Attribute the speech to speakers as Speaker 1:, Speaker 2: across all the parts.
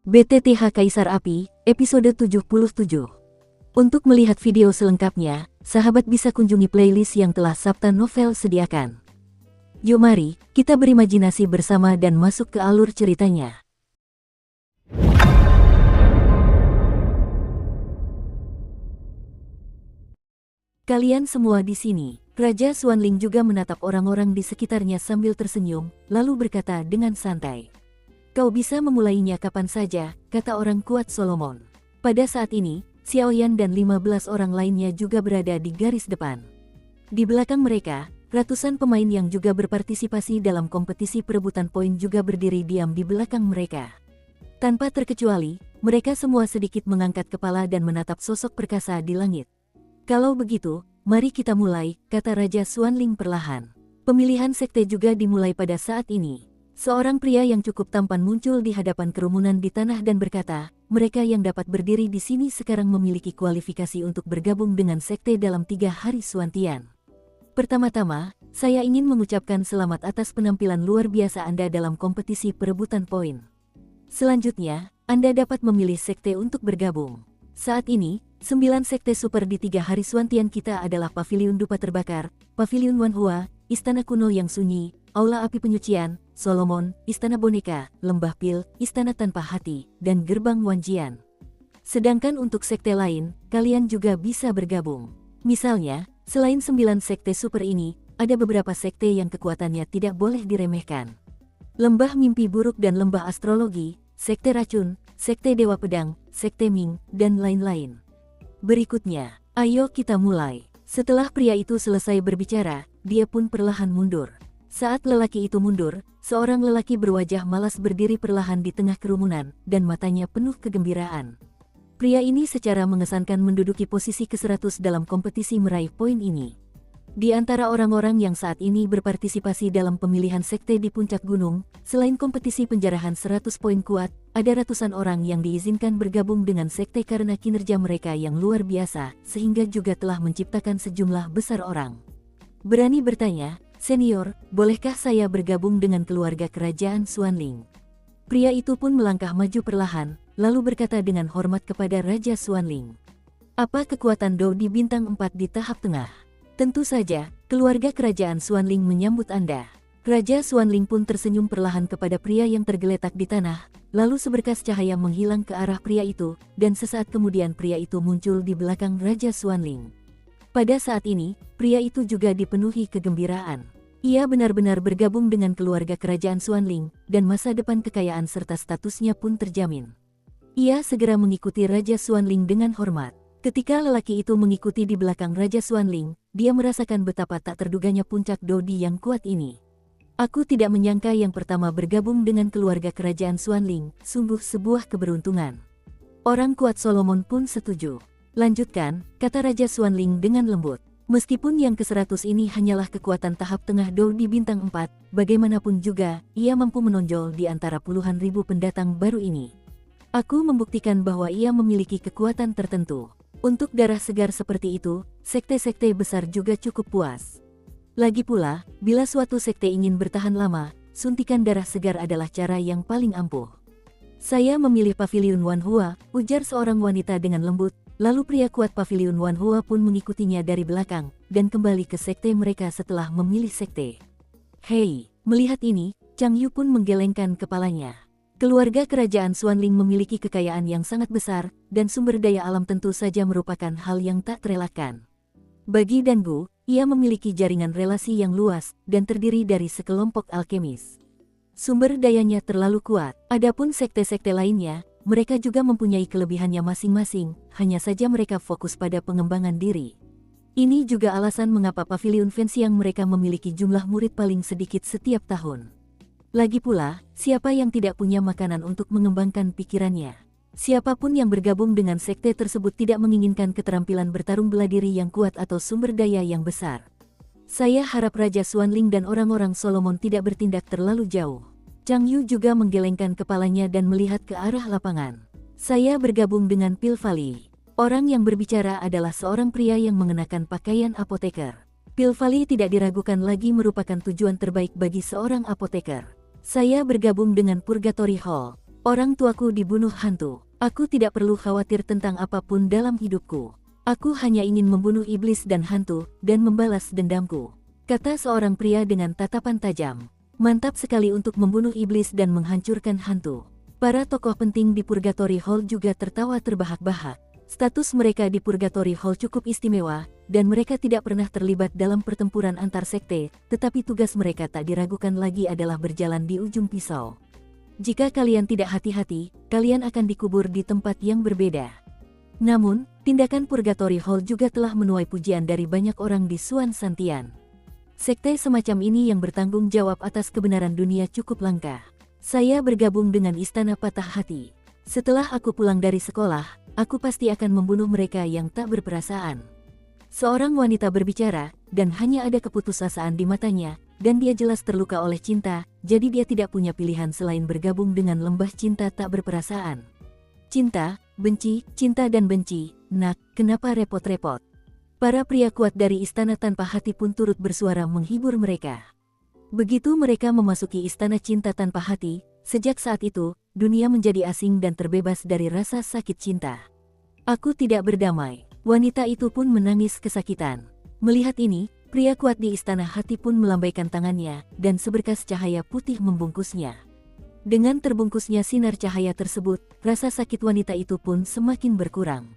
Speaker 1: BTTH Kaisar Api, episode 77. Untuk melihat video selengkapnya, sahabat bisa kunjungi playlist yang telah Sabta Novel sediakan. Yuk mari, kita berimajinasi bersama dan masuk ke alur ceritanya. Kalian semua di sini. Raja Xuanling juga menatap orang-orang di sekitarnya sambil tersenyum, lalu berkata dengan santai. Kau bisa memulainya kapan saja, kata orang kuat Solomon. Pada saat ini, Xiaoyan dan 15 orang lainnya juga berada di garis depan. Di belakang mereka, ratusan pemain yang juga berpartisipasi dalam kompetisi perebutan poin juga berdiri diam di belakang mereka. Tanpa terkecuali, mereka semua sedikit mengangkat kepala dan menatap sosok perkasa di langit. Kalau begitu, mari kita mulai, kata Raja Xuanling perlahan. Pemilihan sekte juga dimulai pada saat ini. Seorang pria yang cukup tampan muncul di hadapan kerumunan di tanah dan berkata, mereka yang dapat berdiri di sini sekarang memiliki kualifikasi untuk bergabung dengan sekte dalam 3 hari Xuantian. Pertama-tama, saya ingin mengucapkan selamat atas penampilan luar biasa Anda dalam kompetisi perebutan poin. Selanjutnya, Anda dapat memilih sekte untuk bergabung. Saat ini, 9 sekte super di 3 hari Xuantian kita adalah Paviliun Dupa Terbakar, Paviliun Wanhua, Istana Kuno Yang Sunyi, Aula Api Penyucian, Solomon, Istana Boneka, Lembah Pil, Istana Tanpa Hati, dan Gerbang Wanjian. Sedangkan untuk sekte lain, kalian juga bisa bergabung. Misalnya, selain 9 sekte super ini, ada beberapa sekte yang kekuatannya tidak boleh diremehkan. Lembah Mimpi Buruk dan Lembah Astrologi, Sekte Racun, Sekte Dewa Pedang, Sekte Ming, dan lain-lain. Berikutnya, ayo kita mulai. Setelah pria itu selesai berbicara, dia pun perlahan mundur. Saat lelaki itu mundur, seorang lelaki berwajah malas berdiri perlahan di tengah kerumunan, dan matanya penuh kegembiraan. Pria ini secara mengesankan menduduki posisi ke-100 dalam kompetisi meraih poin ini. Di antara orang-orang yang saat ini berpartisipasi dalam pemilihan sekte di puncak gunung, selain kompetisi penjarahan 100 poin kuat, ada ratusan orang yang diizinkan bergabung dengan sekte karena kinerja mereka yang luar biasa, sehingga juga telah menciptakan sejumlah besar orang. Berani bertanya, Senior, bolehkah saya bergabung dengan keluarga kerajaan Xuanling? Pria itu pun melangkah maju perlahan, lalu berkata dengan hormat kepada Raja Xuanling. Apa kekuatan Dou di bintang 4 di tahap tengah? Tentu saja, keluarga kerajaan Xuanling menyambut Anda. Raja Xuanling pun tersenyum perlahan kepada pria yang tergeletak di tanah, lalu seberkas cahaya menghilang ke arah pria itu, dan sesaat kemudian pria itu muncul di belakang Raja Xuanling. Pada saat ini, pria itu juga dipenuhi kegembiraan. Ia benar-benar bergabung dengan keluarga kerajaan Xuanling, dan masa depan kekayaan serta statusnya pun terjamin. Ia segera mengikuti Raja Xuanling dengan hormat. Ketika lelaki itu mengikuti di belakang Raja Xuanling, dia merasakan betapa tak terduganya puncak Dodi yang kuat ini. Aku tidak menyangka yang pertama bergabung dengan keluarga kerajaan Xuanling, sungguh sebuah keberuntungan. Orang kuat Solomon pun setuju. Lanjutkan, kata Raja Xuanling dengan lembut. Meskipun yang ke-100 ini hanyalah kekuatan tahap tengah Dodi bintang 4, bagaimanapun juga, ia mampu menonjol di antara puluhan ribu pendatang baru ini. Aku membuktikan bahwa ia memiliki kekuatan tertentu. Untuk darah segar seperti itu, sekte-sekte besar juga cukup puas. Lagi pula, bila suatu sekte ingin bertahan lama, suntikan darah segar adalah cara yang paling ampuh. Saya memilih Paviliun Wanhua, ujar seorang wanita dengan lembut, lalu pria kuat Paviliun Wanhua pun mengikutinya dari belakang, dan kembali ke sekte mereka setelah memilih sekte. Hei, melihat ini, Chang Yu pun menggelengkan kepalanya. Keluarga kerajaan Xuanling memiliki kekayaan yang sangat besar, dan sumber daya alam tentu saja merupakan hal yang tak terelakkan. Bagi Dangu, ia memiliki jaringan relasi yang luas, dan terdiri dari sekelompok alkemis. Sumber dayanya terlalu kuat, adapun sekte-sekte lainnya, mereka juga mempunyai kelebihannya masing-masing, hanya saja mereka fokus pada pengembangan diri. Ini juga alasan mengapa Paviliun Fenxiang mereka memiliki jumlah murid paling sedikit setiap tahun. Lagi pula, siapa yang tidak punya makanan untuk mengembangkan pikirannya? Siapapun yang bergabung dengan sekte tersebut tidak menginginkan keterampilan bertarung bela diri yang kuat atau sumber daya yang besar. Saya harap Raja Xuanling dan orang-orang Solomon tidak bertindak terlalu jauh. Chang Yu juga menggelengkan kepalanya dan melihat ke arah lapangan. Saya bergabung dengan Pil Valley. Orang yang berbicara adalah seorang pria yang mengenakan pakaian apoteker. Pil Valley tidak diragukan lagi merupakan tujuan terbaik bagi seorang apoteker. Saya bergabung dengan Purgatory Hall. Orang tuaku dibunuh hantu. Aku tidak perlu khawatir tentang apapun dalam hidupku. Aku hanya ingin membunuh iblis dan hantu, dan membalas dendamku," kata seorang pria dengan tatapan tajam. Mantap sekali untuk membunuh iblis dan menghancurkan hantu. Para tokoh penting di Purgatory Hall juga tertawa terbahak-bahak. Status mereka di Purgatory Hall cukup istimewa, dan mereka tidak pernah terlibat dalam pertempuran antar sekte, tetapi tugas mereka tak diragukan lagi adalah berjalan di ujung pisau. Jika kalian tidak hati-hati, kalian akan dikubur di tempat yang berbeda. Namun, tindakan Purgatory Hall juga telah menuai pujian dari banyak orang di Suan Santian. Sekte semacam ini yang bertanggung jawab atas kebenaran dunia cukup langka. Saya bergabung dengan Istana Patah Hati. Setelah aku pulang dari sekolah, aku pasti akan membunuh mereka yang tak berperasaan. Seorang wanita berbicara, dan hanya ada keputusasaan di matanya, dan dia jelas terluka oleh cinta, jadi dia tidak punya pilihan selain bergabung dengan lembah cinta tak berperasaan. Cinta, cinta dan benci, nak, kenapa repot-repot? Para pria kuat dari Istana Tanpa Hati pun turut bersuara menghibur mereka. Begitu mereka memasuki Istana Cinta Tanpa Hati, sejak saat itu, dunia menjadi asing dan terbebas dari rasa sakit cinta. Aku tidak berdamai. Wanita itu pun menangis kesakitan. Melihat ini, pria kuat di Istana Hati pun melambaikan tangannya, dan seberkas cahaya putih membungkusnya. Dengan terbungkusnya sinar cahaya tersebut, rasa sakit wanita itu pun semakin berkurang.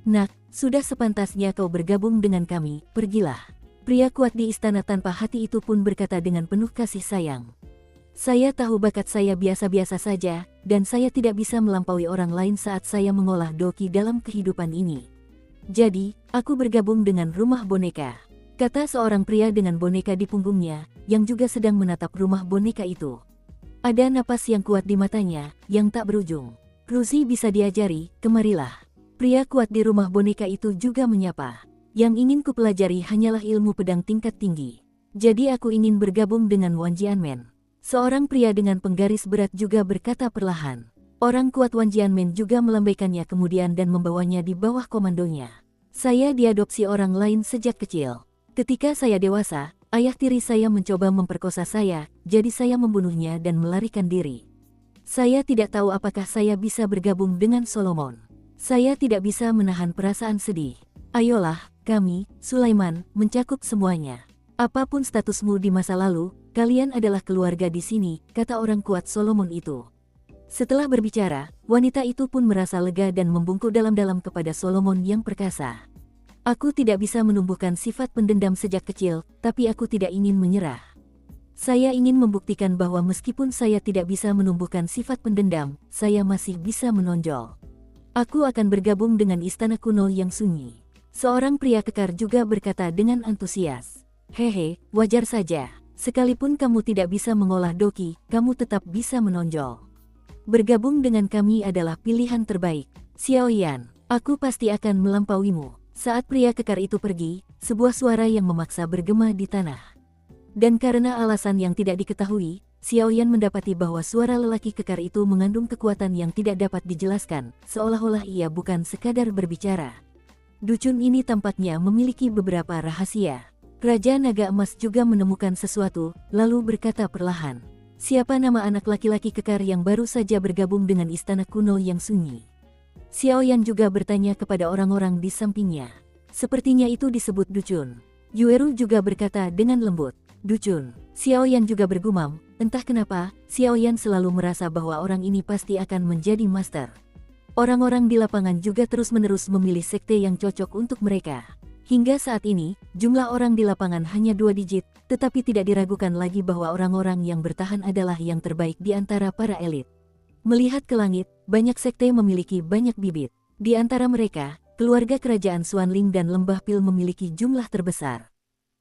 Speaker 1: Nak, sudah sepantasnya kau bergabung dengan kami, pergilah. Pria kuat di Istana Tanpa Hati itu pun berkata dengan penuh kasih sayang. Saya tahu bakat saya biasa-biasa saja, dan saya tidak bisa melampaui orang lain saat saya mengolah doki dalam kehidupan ini. Jadi, aku bergabung dengan rumah boneka, kata seorang pria dengan boneka di punggungnya, yang juga sedang menatap rumah boneka itu. Ada napas yang kuat di matanya, yang tak berujung. Ruzi bisa diajari, kemarilah. Pria kuat di rumah boneka itu juga menyapa. Yang ingin kupelajari hanyalah ilmu pedang tingkat tinggi. Jadi aku ingin bergabung dengan Wan Jianmen. Seorang pria dengan penggaris berat juga berkata perlahan. Orang kuat Wan Jianmen juga melambaikannya kemudian dan membawanya di bawah komandonya. Saya diadopsi orang lain sejak kecil. Ketika saya dewasa, ayah tiri saya mencoba memperkosa saya, jadi saya membunuhnya dan melarikan diri. Saya tidak tahu apakah saya bisa bergabung dengan Solomon. Saya tidak bisa menahan perasaan sedih. Ayolah, kami, Sulaiman, mencakup semuanya. Apapun statusmu di masa lalu, kalian adalah keluarga di sini, kata orang kuat Solomon itu. Setelah berbicara, wanita itu pun merasa lega dan membungkuk dalam-dalam kepada Solomon yang perkasa. Aku tidak bisa menumbuhkan sifat pendendam sejak kecil, tapi aku tidak ingin menyerah. Saya ingin membuktikan bahwa meskipun saya tidak bisa menumbuhkan sifat pendendam, saya masih bisa menonjol. Aku akan bergabung dengan istana kuno yang sunyi. Seorang pria kekar juga berkata dengan antusias. Hehe, wajar saja. Sekalipun kamu tidak bisa mengolah doki, kamu tetap bisa menonjol. Bergabung dengan kami adalah pilihan terbaik. Xiao Yan, aku pasti akan melampauimu. Saat pria kekar itu pergi, sebuah suara yang memaksa bergema di tanah. Dan karena alasan yang tidak diketahui, Xiao Yan mendapati bahwa suara lelaki kekar itu mengandung kekuatan yang tidak dapat dijelaskan, seolah-olah ia bukan sekadar berbicara. Ducun ini tampaknya memiliki beberapa rahasia. Raja Naga Emas juga menemukan sesuatu, lalu berkata perlahan. Siapa nama anak laki-laki kekar yang baru saja bergabung dengan istana kuno yang sunyi? Xiao Yan juga bertanya kepada orang-orang di sampingnya. Sepertinya itu disebut Ducun. Yueru juga berkata dengan lembut. Ducun. Xiao Yan juga bergumam, entah kenapa, Xiao Yan selalu merasa bahwa orang ini pasti akan menjadi master. Orang-orang di lapangan juga terus-menerus memilih sekte yang cocok untuk mereka. Hingga saat ini, jumlah orang di lapangan hanya 2 digit, tetapi tidak diragukan lagi bahwa orang-orang yang bertahan adalah yang terbaik di antara para elit. Melihat ke langit, banyak sekte memiliki banyak bibit. Di antara mereka, keluarga kerajaan Xuanling dan Lembah Pil memiliki jumlah terbesar.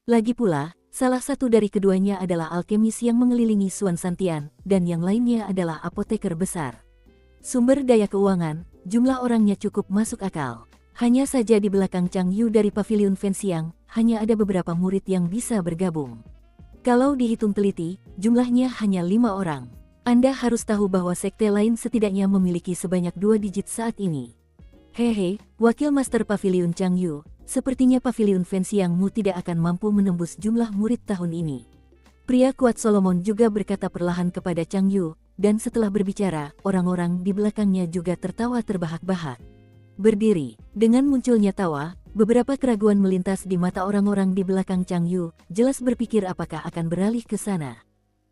Speaker 1: Lagi pula, salah satu dari keduanya adalah alkemis yang mengelilingi Suan Santian, dan yang lainnya adalah apoteker besar. Sumber daya keuangan, jumlah orangnya cukup masuk akal. Hanya saja di belakang Chang Yu dari Paviliun Fenxiang, hanya ada beberapa murid yang bisa bergabung. Kalau dihitung teliti, jumlahnya hanya 5 orang. Anda harus tahu bahwa sekte lain setidaknya memiliki sebanyak 2 digit saat ini. Hehe, Wakil Master Paviliun Chang Yu, sepertinya Paviliun Fenxiangmu tidak akan mampu menembus jumlah murid tahun ini. Pria kuat Solomon juga berkata perlahan kepada Chang Yu, dan setelah berbicara, orang-orang di belakangnya juga tertawa terbahak-bahak. Berdiri, dengan munculnya tawa, beberapa keraguan melintas di mata orang-orang di belakang Chang Yu, jelas berpikir apakah akan beralih ke sana.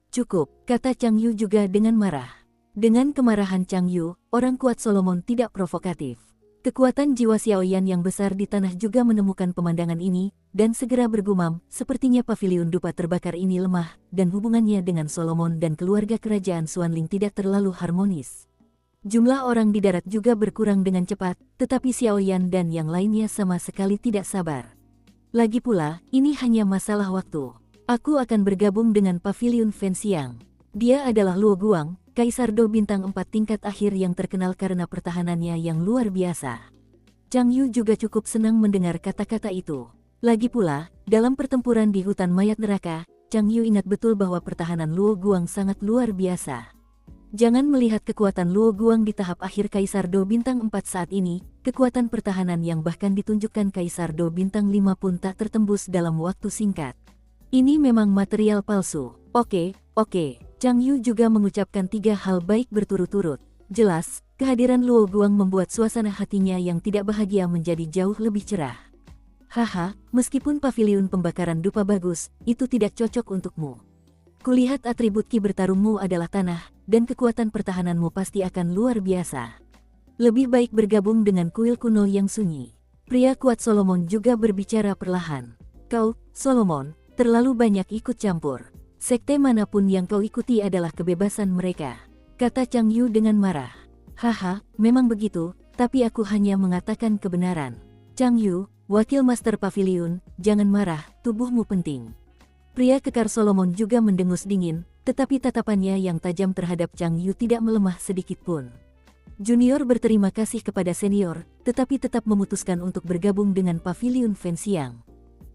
Speaker 1: Cukup, kata Chang Yu juga dengan marah. Dengan kemarahan Chang Yu, orang kuat Solomon tidak provokatif. Kekuatan jiwa Xiaoyan yang besar di tanah juga menemukan pemandangan ini, dan segera bergumam, sepertinya paviliun dupa terbakar ini lemah, dan hubungannya dengan Solomon dan keluarga kerajaan Xuanling tidak terlalu harmonis. Jumlah orang di darat juga berkurang dengan cepat, tetapi Xiaoyan dan yang lainnya sama sekali tidak sabar. Lagi pula, ini hanya masalah waktu. Aku akan bergabung dengan paviliun Fenxiang. Dia adalah Luo Guang, Kaisar Do bintang 4 tingkat akhir yang terkenal karena pertahanannya yang luar biasa. Chang Yu juga cukup senang mendengar kata-kata itu. Lagi pula, dalam pertempuran di hutan mayat neraka, Chang Yu ingat betul bahwa pertahanan Luo Guang sangat luar biasa. Jangan melihat kekuatan Luo Guang di tahap akhir Kaisar Do bintang 4 saat ini, kekuatan pertahanan yang bahkan ditunjukkan Kaisar Do bintang 5 pun tak tertembus dalam waktu singkat. Ini memang material palsu. Oke. Chang Yu juga mengucapkan 3 hal baik berturut-turut. Jelas, kehadiran Luo Guang membuat suasana hatinya yang tidak bahagia menjadi jauh lebih cerah. Haha, meskipun paviliun pembakaran dupa bagus, itu tidak cocok untukmu. Kulihat atribut ki bertarungmu adalah tanah, dan kekuatan pertahananmu pasti akan luar biasa. Lebih baik bergabung dengan kuil kuno yang sunyi. Pria kuat Solomon juga berbicara perlahan. Kau, Solomon, terlalu banyak ikut campur. Sekte manapun yang kau ikuti adalah kebebasan mereka, kata Chang Yu dengan marah. Haha, memang begitu, tapi aku hanya mengatakan kebenaran. Chang Yu, wakil master paviliun, jangan marah, tubuhmu penting. Pria kekar Solomon juga mendengus dingin, tetapi tatapannya yang tajam terhadap Chang Yu tidak melemah sedikit pun. Junior berterima kasih kepada senior, tetapi tetap memutuskan untuk bergabung dengan paviliun Fenxiang.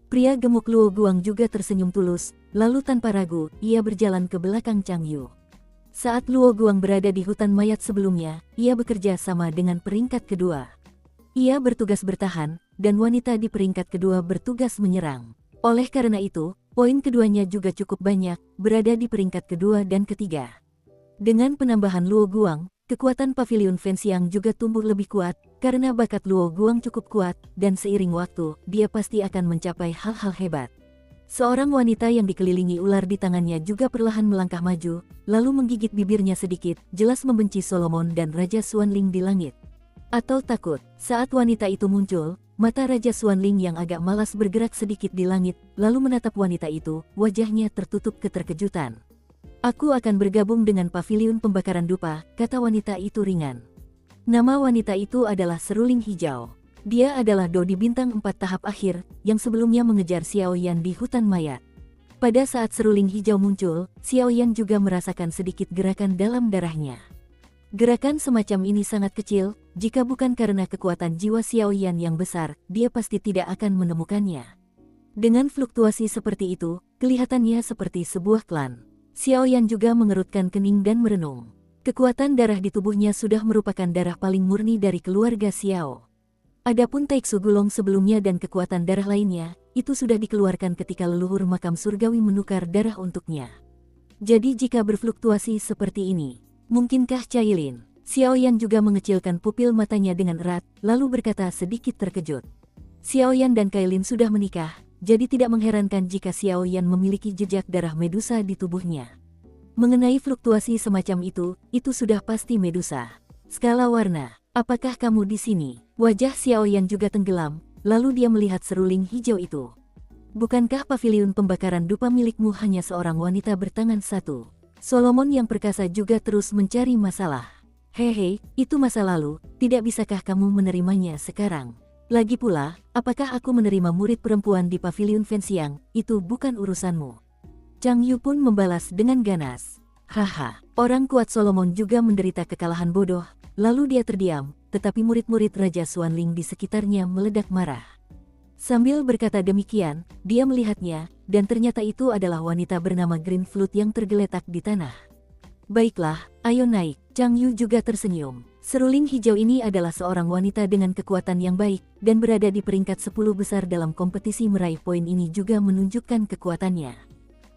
Speaker 1: Pria gemuk Luo Guang juga tersenyum tulus, lalu tanpa ragu, ia berjalan ke belakang Chang Yu. Saat Luo Guang berada di hutan mayat sebelumnya, ia bekerja sama dengan peringkat kedua. Ia bertugas bertahan, dan wanita di peringkat kedua bertugas menyerang. Oleh karena itu, poin keduanya juga cukup banyak, berada di peringkat kedua dan ketiga. Dengan penambahan Luo Guang, kekuatan paviliun Fenxiang juga tumbuh lebih kuat, karena bakat Luo Guang cukup kuat, dan seiring waktu, dia pasti akan mencapai hal-hal hebat. Seorang wanita yang dikelilingi ular di tangannya juga perlahan melangkah maju, lalu menggigit bibirnya sedikit, jelas membenci Solomon dan Raja Xuanling di langit. Atau takut, saat wanita itu muncul, mata Raja Xuanling yang agak malas bergerak sedikit di langit, lalu menatap wanita itu, wajahnya tertutup keterkejutan. Aku akan bergabung dengan paviliun pembakaran dupa, kata wanita itu ringan. Nama wanita itu adalah Seruling Hijau. Dia adalah Do di bintang 4 tahap akhir, yang sebelumnya mengejar Xiaoyan di hutan mayat. Pada saat Seruling Hijau muncul, Xiaoyan juga merasakan sedikit gerakan dalam darahnya. Gerakan semacam ini sangat kecil, jika bukan karena kekuatan jiwa Xiaoyan yang besar, dia pasti tidak akan menemukannya. Dengan fluktuasi seperti itu, kelihatannya seperti sebuah klan. Xiaoyan juga mengerutkan kening dan merenung. Kekuatan darah di tubuhnya sudah merupakan darah paling murni dari keluarga Xiao. Adapun Taiksu Gulong sebelumnya dan kekuatan darah lainnya, itu sudah dikeluarkan ketika leluhur makam surgawi menukar darah untuknya. Jadi jika berfluktuasi seperti ini, mungkinkah Cailin? Xiaoyan juga mengecilkan pupil matanya dengan erat, lalu berkata sedikit terkejut. Xiaoyan dan Cailin sudah menikah, jadi tidak mengherankan jika Xiaoyan memiliki jejak darah Medusa di tubuhnya. Mengenai fluktuasi semacam itu sudah pasti Medusa. Skala warna, apakah kamu di sini? Wajah Xiaoyan juga tenggelam, lalu dia melihat seruling hijau itu. Bukankah paviliun pembakaran dupa milikmu hanya seorang wanita bertangan satu? Solomon yang perkasa juga terus mencari masalah. Hehe, itu masa lalu, tidak bisakah kamu menerimanya sekarang? Lagi pula, apakah aku menerima murid perempuan di paviliun Fenxiang, itu bukan urusanmu. Chang Yu pun membalas dengan ganas. Haha, orang kuat Solomon juga menderita kekalahan bodoh, lalu dia terdiam, tetapi murid-murid Raja Xuanling di sekitarnya meledak marah. Sambil berkata demikian, dia melihatnya, dan ternyata itu adalah wanita bernama Green Flute yang tergeletak di tanah. Baiklah, ayo naik, Chang Yu juga tersenyum. Seruling hijau ini adalah seorang wanita dengan kekuatan yang baik, dan berada di peringkat 10 besar dalam kompetisi meraih poin ini juga menunjukkan kekuatannya.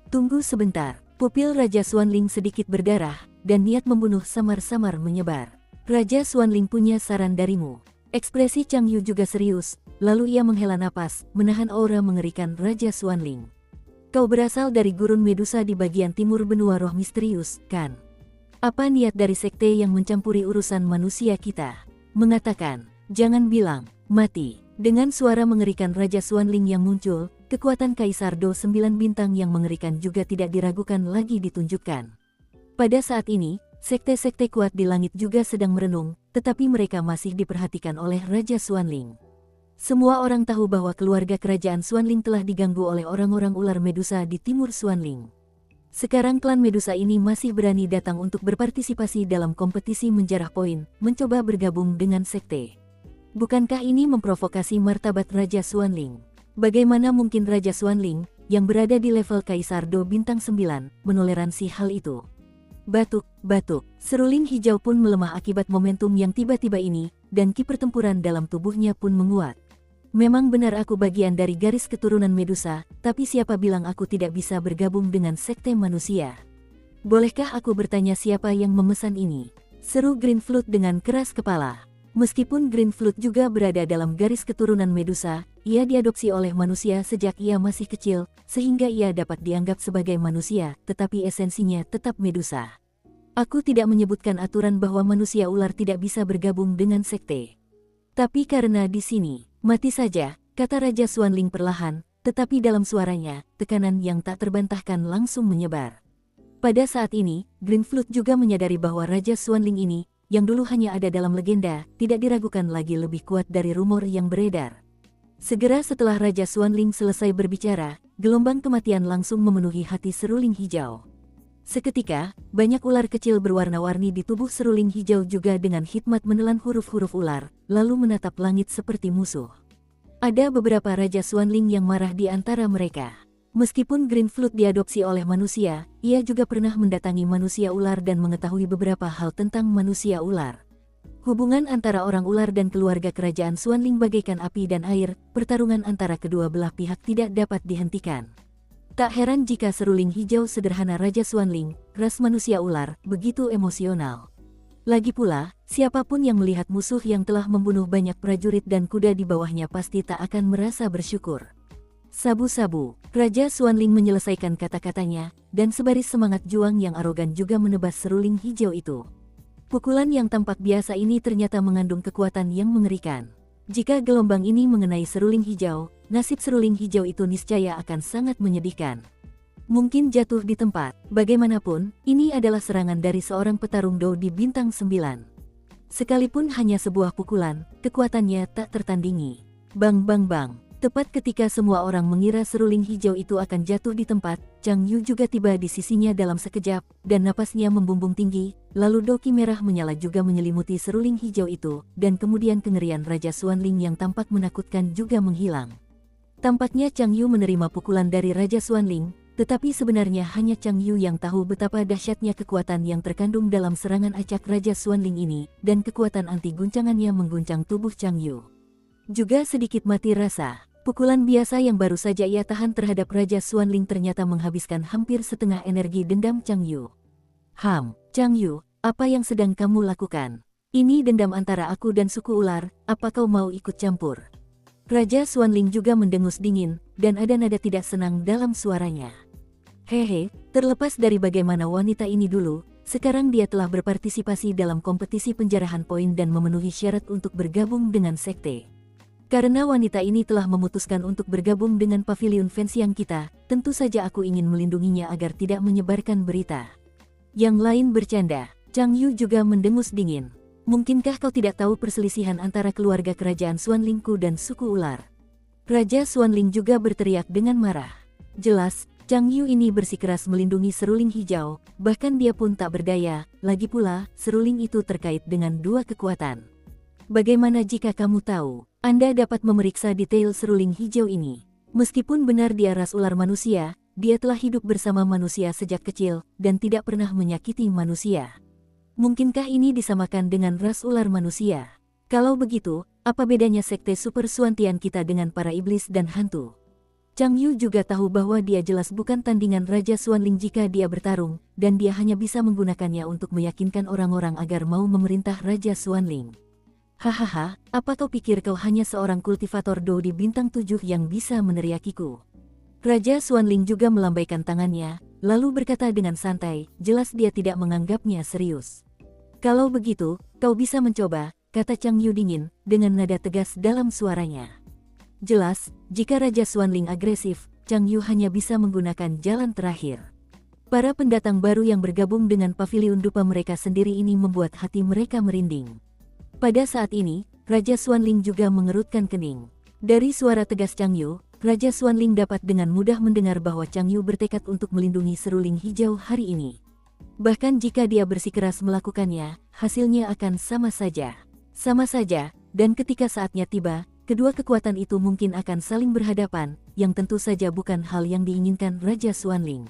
Speaker 1: Tunggu sebentar. Pupil Raja Xuanling sedikit berdarah, dan niat membunuh samar-samar menyebar. Raja Xuanling punya saran darimu. Ekspresi Chang Yu juga serius, lalu ia menghela napas, menahan aura mengerikan Raja Xuanling. Kau berasal dari gurun Medusa di bagian timur benua roh misterius, kan? Apa niat dari sekte yang mencampuri urusan manusia kita? Mengatakan, jangan bilang, mati. Dengan suara mengerikan Raja Xuanling yang muncul, kekuatan Kaisar Do 9 bintang yang mengerikan juga tidak diragukan lagi ditunjukkan. Pada saat ini, sekte-sekte kuat di langit juga sedang merenung, tetapi mereka masih diperhatikan oleh Raja Xuanling. Semua orang tahu bahwa keluarga kerajaan Xuanling telah diganggu oleh orang-orang ular Medusa di timur Xuanling. Sekarang klan Medusa ini masih berani datang untuk berpartisipasi dalam kompetisi menjarah poin, mencoba bergabung dengan sekte. Bukankah ini memprovokasi martabat Raja Xuanling? Bagaimana mungkin Raja Xuanling, yang berada di level Kaisar Do bintang 9, menoleransi hal itu? Batuk. Seruling hijau pun melemah akibat momentum yang tiba-tiba ini, dan ki pertempuran dalam tubuhnya pun menguat. Memang benar aku bagian dari garis keturunan Medusa, tapi siapa bilang aku tidak bisa bergabung dengan sekte manusia? Bolehkah aku bertanya siapa yang memesan ini? Seru Green Flute dengan keras kepala. Meskipun Green Flute juga berada dalam garis keturunan Medusa, ia diadopsi oleh manusia sejak ia masih kecil, sehingga ia dapat dianggap sebagai manusia, tetapi esensinya tetap Medusa. Aku tidak menyebutkan aturan bahwa manusia ular tidak bisa bergabung dengan sekte. Tapi karena di sini, mati saja, kata Raja Xuanling perlahan, tetapi dalam suaranya, tekanan yang tak terbantahkan langsung menyebar. Pada saat ini, Green Flute juga menyadari bahwa Raja Xuanling ini, yang dulu hanya ada dalam legenda, tidak diragukan lagi lebih kuat dari rumor yang beredar. Segera setelah Raja Xuanling selesai berbicara, gelombang kematian langsung memenuhi hati seruling hijau. Seketika, banyak ular kecil berwarna-warni di tubuh seruling hijau juga dengan hikmat menelan huruf-huruf ular, lalu menatap langit seperti musuh. Ada beberapa Raja Xuanling yang marah di antara mereka. Meskipun Green Flute diadopsi oleh manusia, ia juga pernah mendatangi manusia ular dan mengetahui beberapa hal tentang manusia ular. Hubungan antara orang ular dan keluarga kerajaan Xuanling bagaikan api dan air, pertarungan antara kedua belah pihak tidak dapat dihentikan. Tak heran jika seruling hijau sederhana Raja Xuanling, ras manusia ular, begitu emosional. Lagi pula, siapapun yang melihat musuh yang telah membunuh banyak prajurit dan kuda di bawahnya pasti tak akan merasa bersyukur. Sabu-sabu, Raja Xuanling menyelesaikan kata-katanya, dan sebaris semangat juang yang arogan juga menebas seruling hijau itu. Pukulan yang tampak biasa ini ternyata mengandung kekuatan yang mengerikan. Jika gelombang ini mengenai seruling hijau, nasib seruling hijau itu niscaya akan sangat menyedihkan. Mungkin jatuh di tempat, bagaimanapun, ini adalah serangan dari seorang petarung Do di bintang 9. Sekalipun hanya sebuah pukulan, kekuatannya tak tertandingi. Bang bang bang. Tepat ketika semua orang mengira seruling hijau itu akan jatuh di tempat, Chang Yu juga tiba di sisinya dalam sekejap, dan napasnya membumbung tinggi, lalu doki merah menyala juga menyelimuti seruling hijau itu, dan kemudian kengerian Raja Xuanling yang tampak menakutkan juga menghilang. Tampaknya Chang Yu menerima pukulan dari Raja Xuanling, tetapi sebenarnya hanya Chang Yu yang tahu betapa dahsyatnya kekuatan yang terkandung dalam serangan acak Raja Xuanling ini, dan kekuatan anti guncangannya mengguncang tubuh Chang Yu. Juga sedikit mati rasa. Pukulan biasa yang baru saja ia tahan terhadap Raja Xuanling ternyata menghabiskan hampir setengah energi dendam Chang Yu. Chang Yu, apa yang sedang kamu lakukan? Ini dendam antara aku dan suku ular, apa kau mau ikut campur? Raja Xuanling juga mendengus dingin, dan ada nada tidak senang dalam suaranya. Hehe, terlepas dari bagaimana wanita ini dulu, sekarang dia telah berpartisipasi dalam kompetisi penjarahan poin dan memenuhi syarat untuk bergabung dengan sekte. Karena wanita ini telah memutuskan untuk bergabung dengan pavilion Fenxiang kita, tentu saja aku ingin melindunginya agar tidak menyebarkan berita. Yang lain bercanda, Chang Yu juga mendengus dingin. Mungkinkah kau tidak tahu perselisihan antara keluarga kerajaan Xuanlingku dan suku ular? Raja Xuanling juga berteriak dengan marah. Jelas, Chang Yu ini bersikeras melindungi seruling hijau, bahkan dia pun tak berdaya, lagi pula, seruling itu terkait dengan dua kekuatan. Bagaimana jika kamu tahu? Anda dapat memeriksa detail seruling hijau ini. Meskipun benar dia ras ular manusia, dia telah hidup bersama manusia sejak kecil, dan tidak pernah menyakiti manusia. Mungkinkah ini disamakan dengan ras ular manusia? Kalau begitu, apa bedanya sekte Super Xuantian kita dengan para iblis dan hantu? Chang Yu juga tahu bahwa dia jelas bukan tandingan Raja Xuanling jika dia bertarung, dan dia hanya bisa menggunakannya untuk meyakinkan orang-orang agar mau memerintah Raja Xuanling. Hahaha, apa kau pikir kau hanya seorang kultivator Do di bintang 7 yang bisa meneriakiku? Raja Xuanling juga melambaikan tangannya, lalu berkata dengan santai, jelas dia tidak menganggapnya serius. Kalau begitu, kau bisa mencoba, kata Chang Yu dingin, dengan nada tegas dalam suaranya. Jelas, jika Raja Xuanling agresif, Chang Yu hanya bisa menggunakan jalan terakhir. Para pendatang baru yang bergabung dengan paviliun dupa mereka sendiri ini membuat hati mereka merinding. Pada saat ini, Raja Xuanling juga mengerutkan kening. Dari suara tegas Chang Yu, Raja Xuanling dapat dengan mudah mendengar bahwa Chang Yu bertekad untuk melindungi seruling hijau hari ini. Bahkan jika dia bersikeras melakukannya, hasilnya akan sama saja. Sama saja, dan ketika saatnya tiba, kedua kekuatan itu mungkin akan saling berhadapan, yang tentu saja bukan hal yang diinginkan Raja Xuanling.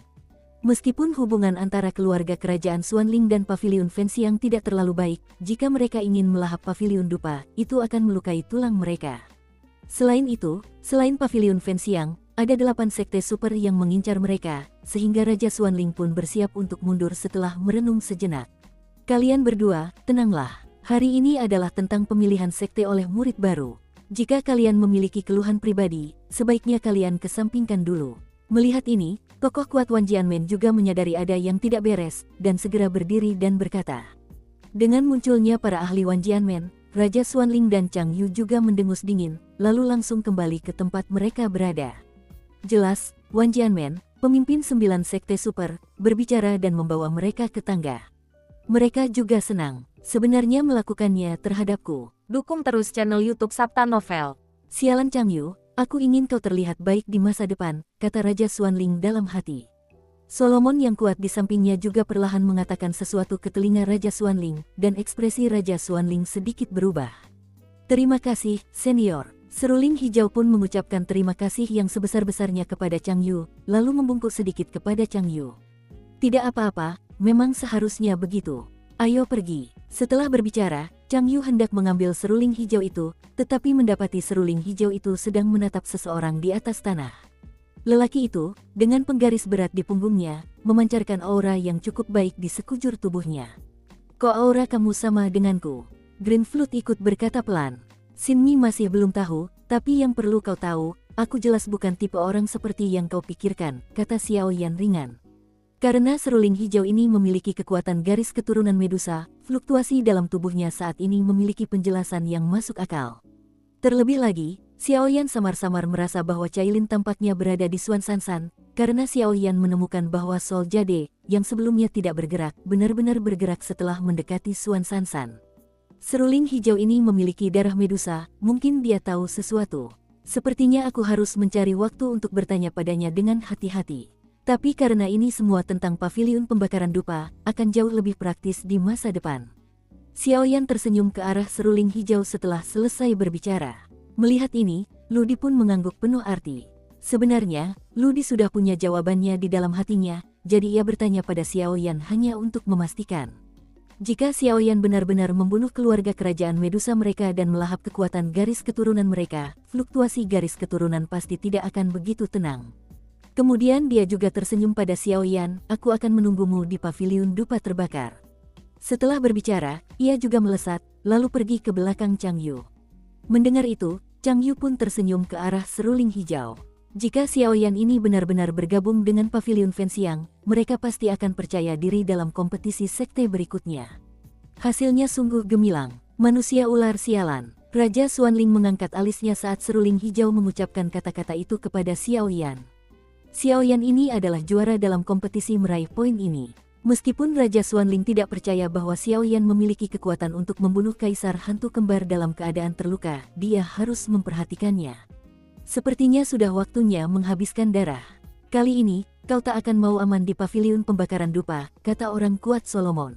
Speaker 1: Meskipun hubungan antara keluarga kerajaan Xuanling dan Paviliun Fenxiang tidak terlalu baik, jika mereka ingin melahap Paviliun Dupa, itu akan melukai tulang mereka. Selain itu, selain Paviliun Fenxiang, ada 8 sekte super yang mengincar mereka, sehingga Raja Xuanling pun bersiap untuk mundur setelah merenung sejenak. Kalian berdua, tenanglah. Hari ini adalah tentang pemilihan sekte oleh murid baru. Jika kalian memiliki keluhan pribadi, sebaiknya kalian kesampingkan dulu. Melihat ini, tokoh kuat Wan Jianmen juga menyadari ada yang tidak beres, dan segera berdiri dan berkata. Dengan munculnya para ahli Wan Jianmen, Raja Xuanling dan Chang Yu juga mendengus dingin, lalu langsung kembali ke tempat mereka berada. Jelas, Wan Jianmen, pemimpin 9 sekte super, berbicara dan membawa mereka ke tangga. Mereka juga senang, sebenarnya melakukannya terhadapku.
Speaker 2: Dukung terus channel YouTube Sabta Novel.
Speaker 1: Sialan Chang Yu, aku ingin kau terlihat baik di masa depan, kata Raja Xuanling dalam hati. Solomon yang kuat di sampingnya juga perlahan mengatakan sesuatu ke telinga Raja Xuanling, dan ekspresi Raja Xuanling sedikit berubah. Terima kasih, senior. Seruling hijau pun mengucapkan terima kasih yang sebesar-besarnya kepada Chang Yu, lalu membungkuk sedikit kepada Chang Yu. Tidak apa-apa, memang seharusnya begitu. Ayo pergi. Setelah berbicara, Chang Yu hendak mengambil seruling hijau itu, tetapi mendapati seruling hijau itu sedang menatap seseorang di atas tanah. Lelaki itu, dengan penggaris berat di punggungnya, memancarkan aura yang cukup baik di sekujur tubuhnya. Kok aura kamu sama denganku? Green Flute ikut berkata pelan. Xin Mi masih belum tahu, tapi yang perlu kau tahu, aku jelas bukan tipe orang seperti yang kau pikirkan, kata Xiao Yan ringan. Karena seruling hijau ini memiliki kekuatan garis keturunan Medusa, fluktuasi dalam tubuhnya saat ini memiliki penjelasan yang masuk akal. Terlebih lagi, Xiao Yan samar-samar merasa bahwa Cailin tampaknya berada di Xuan Sansan, karena Xiao Yan menemukan bahwa Sol Jade, yang sebelumnya tidak bergerak, benar-benar bergerak setelah mendekati Xuan Sansan. Seruling hijau ini memiliki darah Medusa, mungkin dia tahu sesuatu. Sepertinya aku harus mencari waktu untuk bertanya padanya dengan hati-hati. Tapi karena ini semua tentang paviliun pembakaran dupa, akan jauh lebih praktis di masa depan. Xiao Yan tersenyum ke arah seruling hijau setelah selesai berbicara. Melihat ini, Ludi pun mengangguk penuh arti. Sebenarnya, Ludi sudah punya jawabannya di dalam hatinya, jadi ia bertanya pada Xiao Yan hanya untuk memastikan. Jika Xiao Yan benar-benar membunuh keluarga kerajaan Medusa mereka dan melahap kekuatan garis keturunan mereka, fluktuasi garis keturunan pasti tidak akan begitu tenang. Kemudian dia juga tersenyum pada Xiao Yan, aku akan menunggumu di paviliun dupa terbakar. Setelah berbicara, ia juga melesat, lalu pergi ke belakang Chang Yu. Mendengar itu, Chang Yu pun tersenyum ke arah seruling hijau. Jika Xiao Yan ini benar-benar bergabung dengan Paviliun Fenxiang, mereka pasti akan percaya diri dalam kompetisi sekte berikutnya. Hasilnya sungguh gemilang. Manusia ular sialan. Raja Xuanling mengangkat alisnya saat seruling hijau mengucapkan kata-kata itu kepada Xiao Yan. Xiao Yan ini adalah juara dalam kompetisi meraih poin ini. Meskipun Raja Xuanling tidak percaya bahwa Xiao Yan memiliki kekuatan untuk membunuh Kaisar Hantu Kembar dalam keadaan terluka, dia harus memperhatikannya. Sepertinya sudah waktunya menghabiskan darah. Kali ini, kau tak akan mau aman di paviliun pembakaran dupa, kata orang kuat Solomon.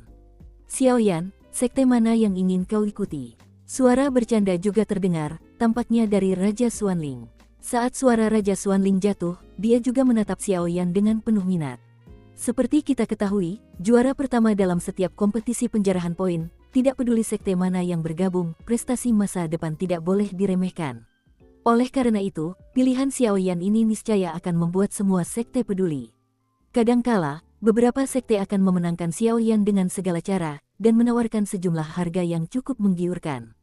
Speaker 1: Xiao Yan, sekte mana yang ingin kau ikuti? Suara bercanda juga terdengar, tampaknya dari Raja Xuanling. Saat suara Raja Xuanling jatuh, dia juga menatap Xiao Yan dengan penuh minat. Seperti kita ketahui, juara pertama dalam setiap kompetisi penjarahan poin, tidak peduli sekte mana yang bergabung, prestasi masa depan tidak boleh diremehkan. Oleh karena itu, pilihan Xiaoyan ini niscaya akan membuat semua sekte peduli. Kadangkala, beberapa sekte akan memenangkan Xiaoyan dengan segala cara, dan menawarkan sejumlah harga yang cukup menggiurkan.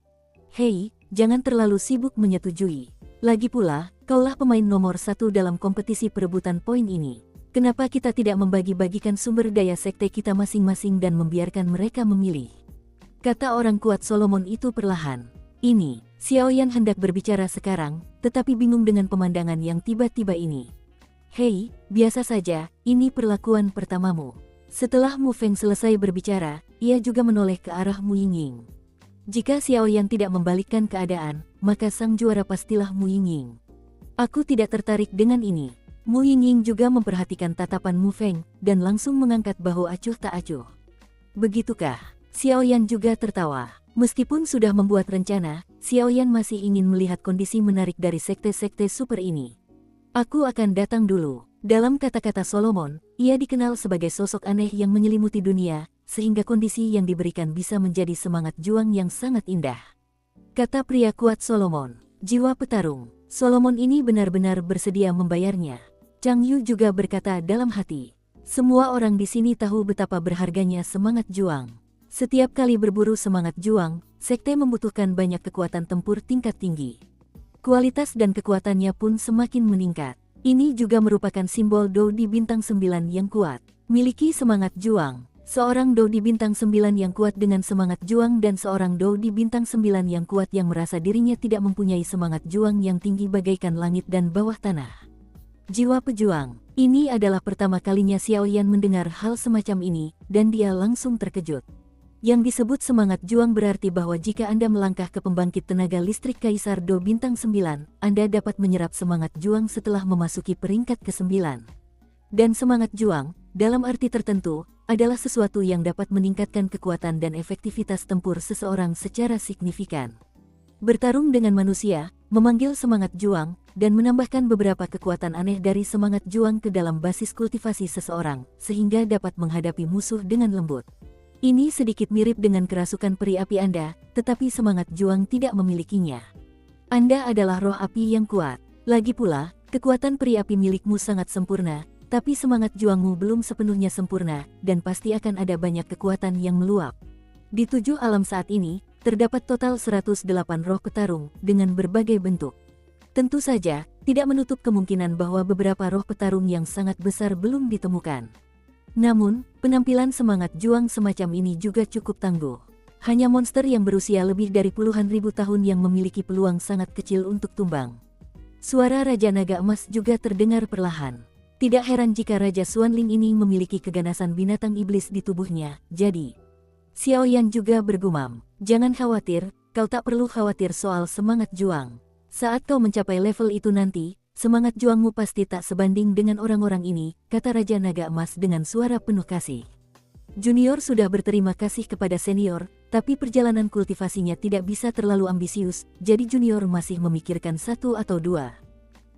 Speaker 1: Hei, jangan terlalu sibuk menyetujui. Lagi pula, kaulah pemain nomor 1 dalam kompetisi perebutan poin ini. Kenapa kita tidak membagi-bagikan sumber daya sekte kita masing-masing dan membiarkan mereka memilih? Kata orang kuat Solomon itu perlahan. Ini, Xiaoyan hendak berbicara sekarang, tetapi bingung dengan pemandangan yang tiba-tiba ini. Hei, biasa saja, ini perlakuan pertamamu. Setelah Mu Feng selesai berbicara, ia juga menoleh ke arah Mu Yingying. Jika Xiaoyan tidak membalikkan keadaan, maka sang juara pastilah Mu Yingying. Aku tidak tertarik dengan ini. Mu Yingying juga memperhatikan tatapan Mu Feng, dan langsung mengangkat bahu acuh tak acuh. Begitukah? Xiaoyan juga tertawa. Meskipun sudah membuat rencana, Xiaoyan masih ingin melihat kondisi menarik dari sekte-sekte super ini. Aku akan datang dulu. Dalam kata-kata Solomon, ia dikenal sebagai sosok aneh yang menyelimuti dunia, sehingga kondisi yang diberikan bisa menjadi semangat juang yang sangat indah. Kata pria kuat Solomon, jiwa petarung. Solomon ini benar-benar bersedia membayarnya. Chang Yu juga berkata dalam hati, semua orang di sini tahu betapa berharganya semangat juang. Setiap kali berburu semangat juang, sekte membutuhkan banyak kekuatan tempur tingkat tinggi. Kualitas dan kekuatannya pun semakin meningkat. Ini juga merupakan simbol Dou di bintang 9 yang kuat. Miliki semangat juang. Seorang Dou di bintang 9 yang kuat dengan semangat juang dan seorang Dou di bintang 9 yang kuat yang merasa dirinya tidak mempunyai semangat juang yang tinggi bagaikan langit dan bawah tanah. Jiwa pejuang. Ini adalah pertama kalinya Xiaoyan mendengar hal semacam ini, dan dia langsung terkejut. Yang disebut semangat juang berarti bahwa jika Anda melangkah ke pembangkit tenaga listrik Kaisar Dou bintang 9, Anda dapat menyerap semangat juang setelah memasuki peringkat ke-9. Dan semangat juang, dalam arti tertentu, adalah sesuatu yang dapat meningkatkan kekuatan dan efektivitas tempur seseorang secara signifikan. Bertarung dengan manusia, memanggil semangat juang, dan menambahkan beberapa kekuatan aneh dari semangat juang ke dalam basis kultivasi seseorang, sehingga dapat menghadapi musuh dengan lembut. Ini sedikit mirip dengan kerasukan peri api Anda, tetapi semangat juang tidak memilikinya. Anda adalah roh api yang kuat. Lagi pula, kekuatan peri api milikmu sangat sempurna, tapi semangat juangmu belum sepenuhnya sempurna, dan pasti akan ada banyak kekuatan yang meluap. Di 7 alam saat ini, terdapat total 108 roh petarung, dengan berbagai bentuk. Tentu saja, tidak menutup kemungkinan bahwa beberapa roh petarung yang sangat besar belum ditemukan. Namun, penampilan semangat juang semacam ini juga cukup tangguh. Hanya monster yang berusia lebih dari puluhan ribu tahun yang memiliki peluang sangat kecil untuk tumbang. Suara Raja Naga Emas juga terdengar perlahan. Tidak heran jika Raja Xuanling ini memiliki keganasan binatang iblis di tubuhnya, jadi Xiaoyan juga bergumam, jangan khawatir, kau tak perlu khawatir soal semangat juang. Saat kau mencapai level itu nanti, semangat juangmu pasti tak sebanding dengan orang-orang ini, kata Raja Naga Emas dengan suara penuh kasih. Junior sudah berterima kasih kepada senior, tapi perjalanan kultivasinya tidak bisa terlalu ambisius, jadi junior masih memikirkan 1 atau 2.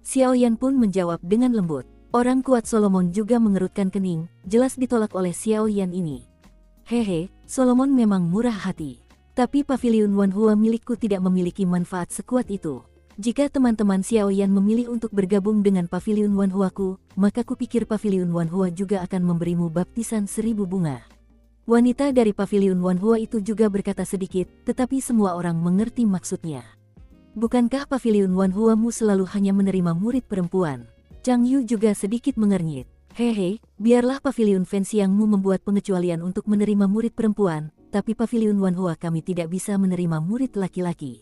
Speaker 1: Xiaoyan pun menjawab dengan lembut. Orang kuat Solomon juga mengerutkan kening, jelas ditolak oleh Xiaoyan ini. Hehe, Solomon memang murah hati. Tapi pavilion Wanhua milikku tidak memiliki manfaat sekuat itu. Jika teman-teman Xiaoyan memilih untuk bergabung dengan pavilion Wanhuaku, maka kupikir pavilion Wanhua juga akan memberimu baptisan 1000 bunga. Wanita dari pavilion Wanhua itu juga berkata sedikit, tetapi semua orang mengerti maksudnya. Bukankah pavilion Wanhuamu selalu hanya menerima murid perempuan? Chang Yu juga sedikit mengernyit. Hehe, biarlah pavilion Fenxiangmu membuat pengecualian untuk menerima murid perempuan, tapi pavilion Wanhua kami tidak bisa menerima murid laki-laki.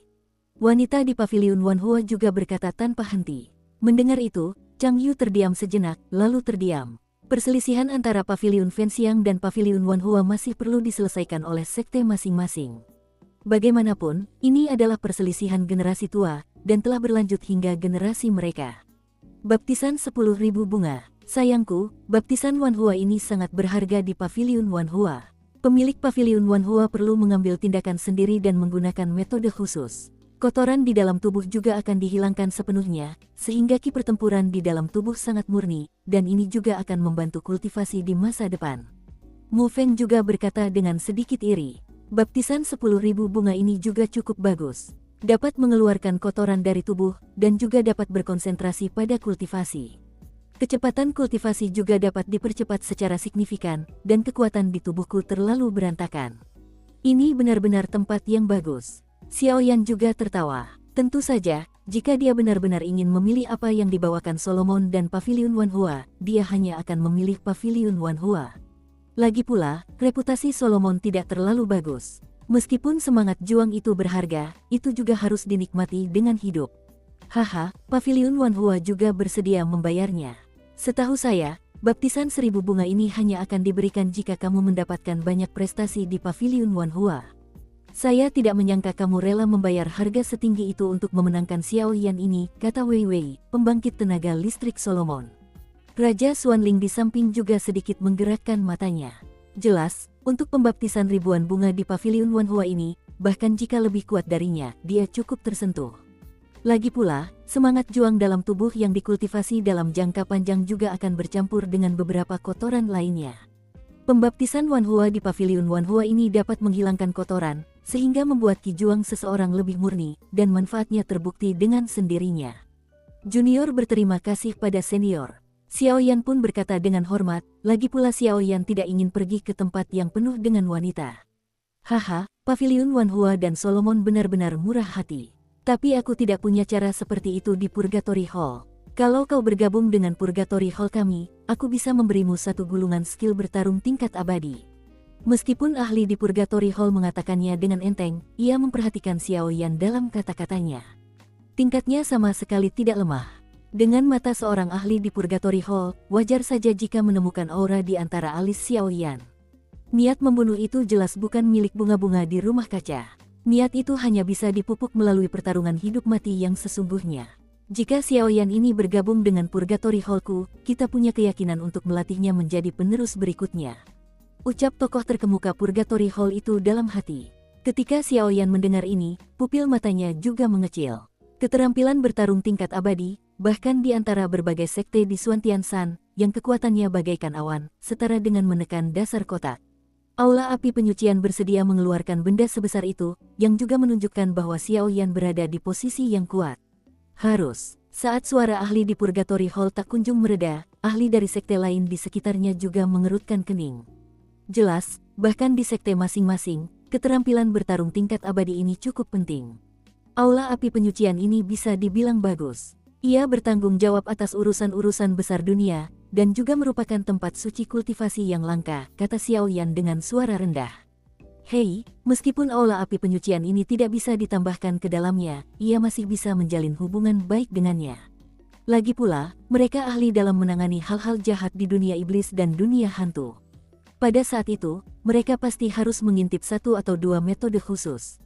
Speaker 1: Wanita di pavilion Wanhua juga berkata tanpa henti. Mendengar itu, Chang Yu terdiam sejenak, lalu terdiam. Perselisihan antara pavilion Fenxiang dan pavilion Wanhua masih perlu diselesaikan oleh sekte masing-masing. Bagaimanapun, ini adalah perselisihan generasi tua, dan telah berlanjut hingga generasi mereka. Baptisan 10.000 bunga. Sayangku, baptisan Wanhua ini sangat berharga di pavilion Wanhua. Pemilik pavilion Wanhua perlu mengambil tindakan sendiri dan menggunakan metode khusus. Kotoran di dalam tubuh juga akan dihilangkan sepenuhnya, sehingga ki pertempuran di dalam tubuh sangat murni, dan ini juga akan membantu kultivasi di masa depan. Mu Feng juga berkata dengan sedikit iri, baptisan 10.000 bunga ini juga cukup bagus. dapat mengeluarkan kotoran dari tubuh, dan juga dapat berkonsentrasi pada kultivasi. Kecepatan kultivasi juga dapat dipercepat secara signifikan, dan kekuatan di tubuhku terlalu berantakan. Ini benar-benar tempat yang bagus. Xiao Yan juga tertawa. Tentu saja, jika dia benar-benar ingin memilih apa yang dibawakan Solomon dan Paviliun Wanhua, dia hanya akan memilih Paviliun Wanhua. Lagi pula, reputasi Solomon tidak terlalu bagus. Meskipun semangat juang itu berharga, itu juga harus dinikmati dengan hidup. Haha, Paviliun Wanhua juga bersedia membayarnya. Setahu saya, baptisan 1000 bunga ini hanya akan diberikan jika kamu mendapatkan banyak prestasi di Paviliun Wanhua. Saya tidak menyangka kamu rela membayar harga setinggi itu untuk memenangkan Xiao Yan ini, kata Wei Wei, pembangkit tenaga listrik Solomon. Raja Xuanling di samping juga sedikit menggerakkan matanya. Jelas, untuk pembaptisan ribuan bunga di Paviliun Wanhua ini, bahkan jika lebih kuat darinya, dia cukup tersentuh. Lagi pula, semangat juang dalam tubuh yang dikultivasi dalam jangka panjang juga akan bercampur dengan beberapa kotoran lainnya. Pembaptisan Wanhua di Paviliun Wanhua ini dapat menghilangkan kotoran, sehingga membuat Qi Juang seseorang lebih murni, dan manfaatnya terbukti dengan sendirinya. Junior berterima kasih pada senior. Xiao Yan pun berkata dengan hormat, lagi pula Xiao Yan tidak ingin pergi ke tempat yang penuh dengan wanita. Haha, Paviliun Wanhua dan Solomon benar-benar murah hati. Tapi aku tidak punya cara seperti itu di Purgatory Hall. Kalau kau bergabung dengan Purgatory Hall kami, aku bisa memberimu satu gulungan skill bertarung tingkat abadi. Meskipun ahli di Purgatory Hall mengatakannya dengan enteng, ia memperhatikan Xiao Yan dalam kata-katanya. Tingkatnya sama sekali tidak lemah. Dengan mata seorang ahli di Purgatory Hall, wajar saja jika menemukan aura di antara alis Xiao Yan. Niat membunuh itu jelas bukan milik bunga-bunga di rumah kaca. Niat itu hanya bisa dipupuk melalui pertarungan hidup mati yang sesungguhnya. Jika Xiao Yan ini bergabung dengan Purgatory Hall-ku, kita punya keyakinan untuk melatihnya menjadi penerus berikutnya. Ucap tokoh terkemuka Purgatory Hall itu dalam hati. Ketika Xiao Yan mendengar ini, pupil matanya juga mengecil. Keterampilan bertarung tingkat abadi, bahkan di antara berbagai sekte di Xuantian Shan, yang kekuatannya bagaikan awan, setara dengan menekan dasar kotak. Aula api penyucian bersedia mengeluarkan benda sebesar itu, yang juga menunjukkan bahwa Xiao Yan berada di posisi yang kuat. Harus. Saat suara ahli di Purgatory Hall tak kunjung mereda, ahli dari sekte lain di sekitarnya juga mengerutkan kening. Jelas, bahkan di sekte masing-masing, keterampilan bertarung tingkat abadi ini cukup penting. Aula api penyucian ini bisa dibilang bagus. Ia bertanggung jawab atas urusan-urusan besar dunia, dan juga merupakan tempat suci kultivasi yang langka, kata Xiao Yan dengan suara rendah. Hei, meskipun aula api penyucian ini tidak bisa ditambahkan ke dalamnya, ia masih bisa menjalin hubungan baik dengannya. Lagi pula, mereka ahli dalam menangani hal-hal jahat di dunia iblis dan dunia hantu. Pada saat itu, mereka pasti harus mengintip satu atau dua metode khusus.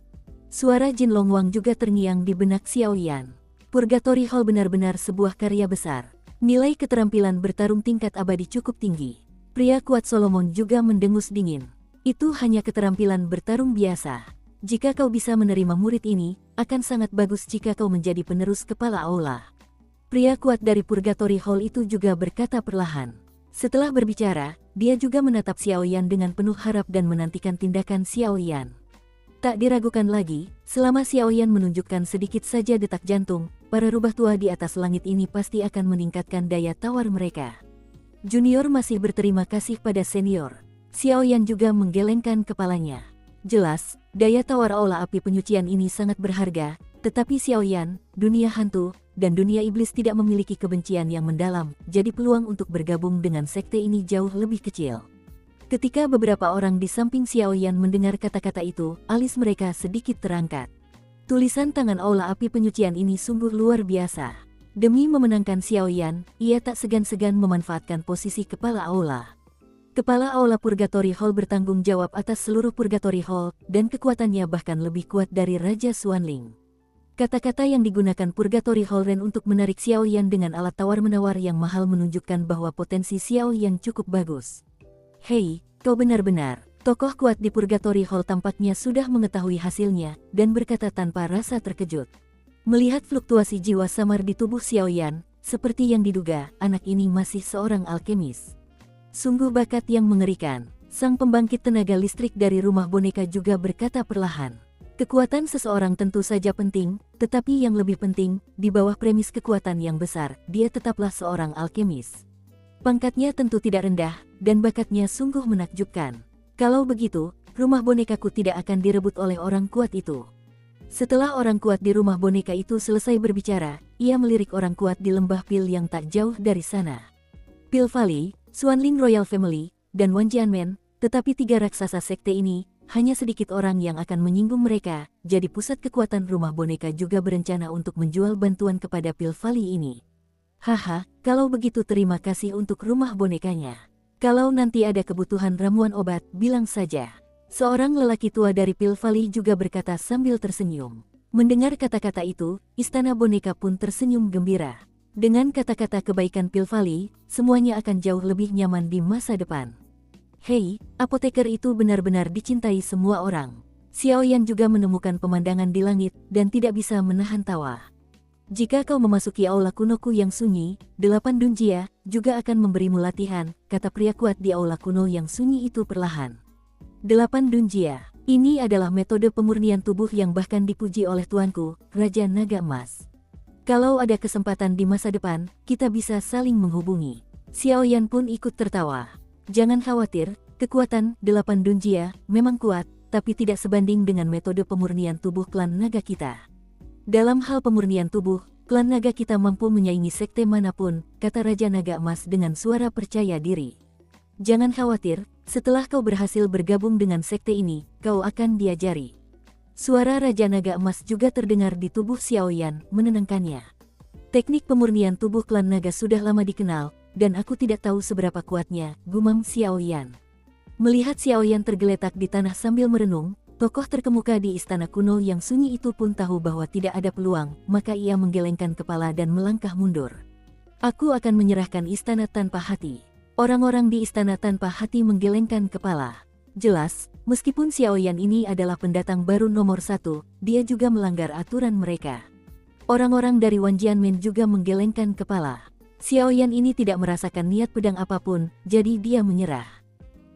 Speaker 1: Suara Jin Longwang juga terngiang di benak Xiao Yan. Purgatory Hall benar-benar sebuah karya besar. Nilai keterampilan bertarung tingkat abadi cukup tinggi. Pria kuat Solomon juga mendengus dingin. Itu hanya keterampilan bertarung biasa. Jika kau bisa menerima murid ini, akan sangat bagus jika kau menjadi penerus kepala aula. Pria kuat dari Purgatory Hall itu juga berkata perlahan. Setelah berbicara, dia juga menatap Xiao Yan dengan penuh harap dan menantikan tindakan Xiao Yan. Tak diragukan lagi, selama Xiao Yan menunjukkan sedikit saja detak jantung, para rubah tua di atas langit ini pasti akan meningkatkan daya tawar mereka. Junior masih berterima kasih pada senior. Xiao Yan juga menggelengkan kepalanya. Jelas, daya tawar aula api penyucian ini sangat berharga, tetapi Xiao Yan, dunia hantu, dan dunia iblis tidak memiliki kebencian yang mendalam, jadi peluang untuk bergabung dengan sekte ini jauh lebih kecil. Ketika beberapa orang di samping Xiao Yan mendengar kata-kata itu, alis mereka sedikit terangkat. Tulisan tangan aula api penyucian ini sungguh luar biasa. Demi memenangkan Xiao Yan, ia tak segan-segan memanfaatkan posisi kepala aula. Kepala aula Purgatory Hall bertanggung jawab atas seluruh Purgatory Hall, dan kekuatannya bahkan lebih kuat dari Raja Xuanling. Kata-kata yang digunakan Purgatory Hall Ren untuk menarik Xiao Yan dengan alat tawar-menawar yang mahal menunjukkan bahwa potensi Xiao Yan cukup bagus. Hei, kau benar-benar. Tokoh kuat di Purgatory Hall tampaknya sudah mengetahui hasilnya, dan berkata tanpa rasa terkejut. Melihat fluktuasi jiwa samar di tubuh Xiao Yan, seperti yang diduga, anak ini masih seorang alkemis. Sungguh bakat yang mengerikan. Sang pembangkit tenaga listrik dari rumah boneka juga berkata perlahan. Kekuatan seseorang tentu saja penting, tetapi yang lebih penting, di bawah premis kekuatan yang besar, dia tetaplah seorang alkemis. Pangkatnya tentu tidak rendah, dan bakatnya sungguh menakjubkan. Kalau begitu, rumah bonekaku tidak akan direbut oleh orang kuat itu. Setelah orang kuat di rumah boneka itu selesai berbicara, ia melirik orang kuat di lembah Pil yang tak jauh dari sana. Pil Valley, Xuanling Royal Family, dan Wan Jianmen, tetapi tiga raksasa sekte ini, hanya sedikit orang yang akan menyinggung mereka, jadi pusat kekuatan rumah boneka juga berencana untuk menjual bantuan kepada Pil Valley ini. Haha, kalau begitu terima kasih untuk rumah bonekanya. Kalau nanti ada kebutuhan ramuan obat, bilang saja. Seorang lelaki tua dari Pil Valley juga berkata sambil tersenyum. Mendengar kata-kata itu, istana boneka pun tersenyum gembira. Dengan kata-kata kebaikan Pil Valley, semuanya akan jauh lebih nyaman di masa depan. Hei, apoteker itu benar-benar dicintai semua orang. Xiao Yan juga menemukan pemandangan di langit dan tidak bisa menahan tawa. Jika kau memasuki aula kunoku yang sunyi, 8 Dunjia juga akan memberimu latihan, kata pria kuat di aula kuno yang sunyi itu perlahan. 8 Dunjia, ini adalah metode pemurnian tubuh yang bahkan dipuji oleh tuanku, Raja Naga Emas. Kalau ada kesempatan di masa depan, kita bisa saling menghubungi. Xiao Yan pun ikut tertawa. Jangan khawatir, kekuatan 8 Dunjia memang kuat, tapi tidak sebanding dengan metode pemurnian tubuh klan naga kita. Dalam hal pemurnian tubuh, klan naga kita mampu menyaingi sekte manapun, kata Raja Naga Emas dengan suara percaya diri. Jangan khawatir, setelah kau berhasil bergabung dengan sekte ini, kau akan diajari. Suara Raja Naga Emas juga terdengar di tubuh Xiao Yan, menenangkannya. Teknik pemurnian tubuh klan naga sudah lama dikenal, dan aku tidak tahu seberapa kuatnya, gumam Xiao Yan. Melihat Xiao Yan tergeletak di tanah sambil merenung, tokoh terkemuka di istana kuno yang sunyi itu pun tahu bahwa tidak ada peluang, maka ia menggelengkan kepala dan melangkah mundur. Aku akan menyerahkan istana tanpa hati. Orang-orang di istana tanpa hati menggelengkan kepala. Jelas, meskipun Xiao Yan ini adalah pendatang baru nomor 1, dia juga melanggar aturan mereka. Orang-orang dari Wan Jianmen juga menggelengkan kepala. Xiao Yan ini tidak merasakan niat pedang apapun, jadi dia menyerah.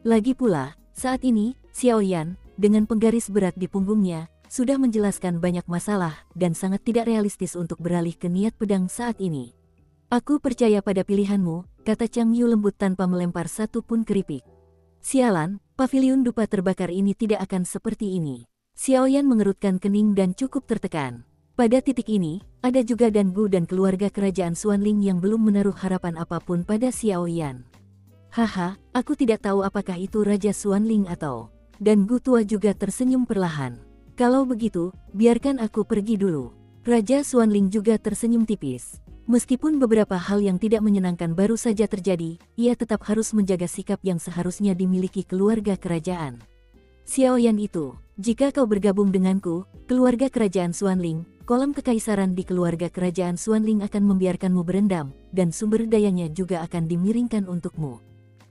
Speaker 1: Lagi pula, saat ini, Xiao Yan, dengan penggaris berat di punggungnya, sudah menjelaskan banyak masalah dan sangat tidak realistis untuk beralih ke niat pedang saat ini. Aku percaya pada pilihanmu, kata Chang Yu lembut tanpa melempar satu pun keripik. Sialan, paviliun dupa terbakar ini tidak akan seperti ini. Xiao Yan mengerutkan kening dan cukup tertekan. Pada titik ini, ada juga Dan Gu dan keluarga kerajaan Xuanling yang belum menaruh harapan apapun pada Xiao Yan. Haha, aku tidak tahu apakah itu Raja Xuanling atau... Dan Gu tua juga tersenyum perlahan. Kalau begitu, biarkan aku pergi dulu. Raja Xuanling juga tersenyum tipis. Meskipun beberapa hal yang tidak menyenangkan baru saja terjadi, ia tetap harus menjaga sikap yang seharusnya dimiliki keluarga kerajaan. Xiao Yan itu, jika kau bergabung denganku, keluarga kerajaan Xuanling, kolam kekaisaran di keluarga kerajaan Xuanling akan membiarkanmu berendam, dan sumber dayanya juga akan dimiringkan untukmu.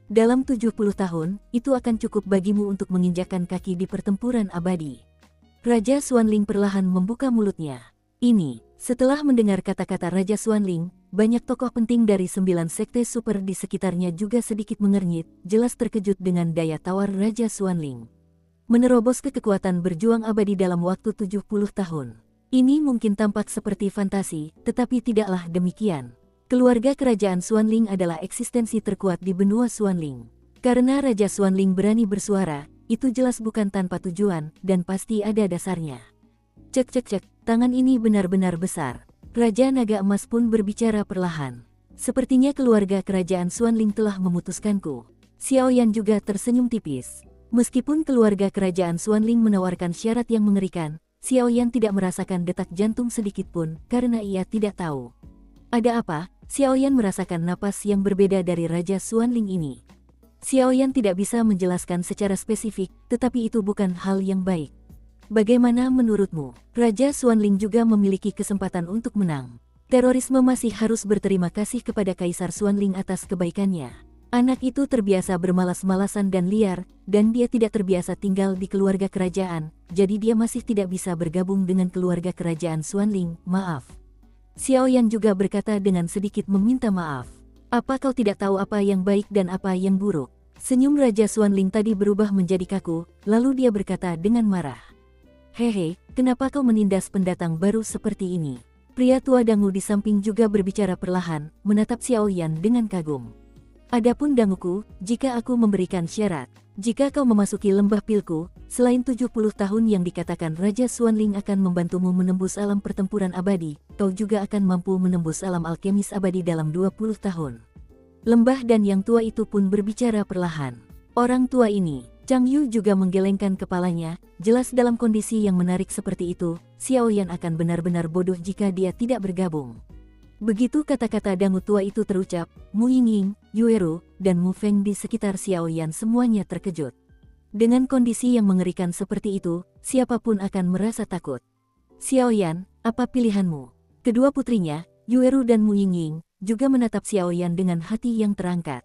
Speaker 1: Dalam 70 tahun, itu akan cukup bagimu untuk menginjakkan kaki di pertempuran abadi. Raja Xuanling perlahan membuka mulutnya. Ini, setelah mendengar kata-kata Raja Xuanling, banyak tokoh penting dari 9 sekte super di sekitarnya juga sedikit mengernyit, jelas terkejut dengan daya tawar Raja Xuanling. Menerobos ke kekuatan berjuang abadi dalam waktu 70 tahun. Ini mungkin tampak seperti fantasi, tetapi tidaklah demikian. Keluarga kerajaan Xuanling adalah eksistensi terkuat di benua Xuanling. Karena Raja Xuanling berani bersuara, itu jelas bukan tanpa tujuan, dan pasti ada dasarnya. Cek, tangan ini benar-benar besar. Raja Naga Emas pun berbicara perlahan. Sepertinya keluarga kerajaan Xuanling telah memutuskanku. Xiao Yan juga tersenyum tipis. Meskipun keluarga kerajaan Xuanling menawarkan syarat yang mengerikan, Xiao Yan tidak merasakan detak jantung sedikit pun, karena ia tidak tahu. Ada apa? Xiao Yan merasakan napas yang berbeda dari Raja Xuanling ini. Xiao Yan tidak bisa menjelaskan secara spesifik, tetapi itu bukan hal yang baik. Bagaimana menurutmu? Raja Xuanling juga memiliki kesempatan untuk menang. Terorisme masih harus berterima kasih kepada Kaisar Xuanling atas kebaikannya. Anak itu terbiasa bermalas-malasan dan liar, dan dia tidak terbiasa tinggal di keluarga kerajaan, jadi dia masih tidak bisa bergabung dengan keluarga kerajaan Xuanling, maaf. Xiao Yan juga berkata dengan sedikit meminta maaf. Apa kau tidak tahu apa yang baik dan apa yang buruk? Senyum Raja Xuanling tadi berubah menjadi kaku, lalu dia berkata dengan marah. Hehe, kenapa kau menindas pendatang baru seperti ini? Pria tua dangu di samping juga berbicara perlahan, menatap Xiao Yan dengan kagum. Adapun danguku, jika aku memberikan syarat, jika kau memasuki lembah pilku, selain 70 tahun yang dikatakan Raja Xuanling akan membantumu menembus alam pertempuran abadi, kau juga akan mampu menembus alam alkemis abadi dalam 20 tahun. Lembah dan yang tua itu pun berbicara perlahan. Orang tua ini, Chang Yu juga menggelengkan kepalanya, jelas dalam kondisi yang menarik seperti itu, Xiao Yan akan benar-benar bodoh jika dia tidak bergabung. Begitu kata-kata dangu tua itu terucap, Mu Yingying, Yueru, dan Mu Feng di sekitar Xiao Yan semuanya terkejut. Dengan kondisi yang mengerikan seperti itu, siapapun akan merasa takut. Xiao Yan, apa pilihanmu? Kedua putrinya, Yueru dan Mu Yingying, juga menatap Xiao Yan dengan hati yang terangkat.